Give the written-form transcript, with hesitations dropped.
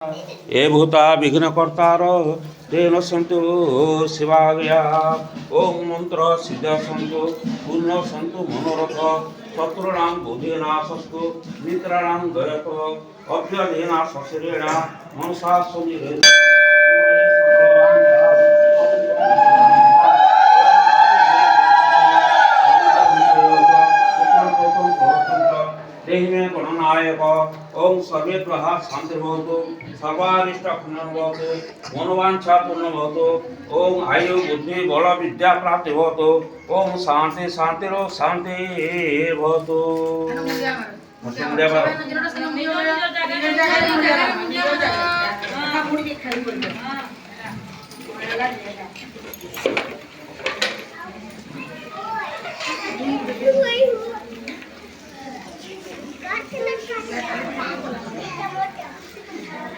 ए भूता विघ्नकर्तार तेन सन्तु शिवागया ओम मंत्र सिद्ध सन्तु पूर्ण सन्तु मनोरथ शत्रुणां बुद्धिनाशस्तु मित्राणां दयतो अभ्यधीना शशरेण मनसा सुनिरे देहिमे गणनायक ओम सर्वेभ्यः शान्तिर्भवतु सर्वारिष्टपूर्णर्भवतु मनोवाञ्छा पूर्णभवतु ओम आयु बुद्धि बल विद्या प्राप्तिर्भवतु ओम शान्ति शान्तिरो शान्तिर्भवतु। मुंडिया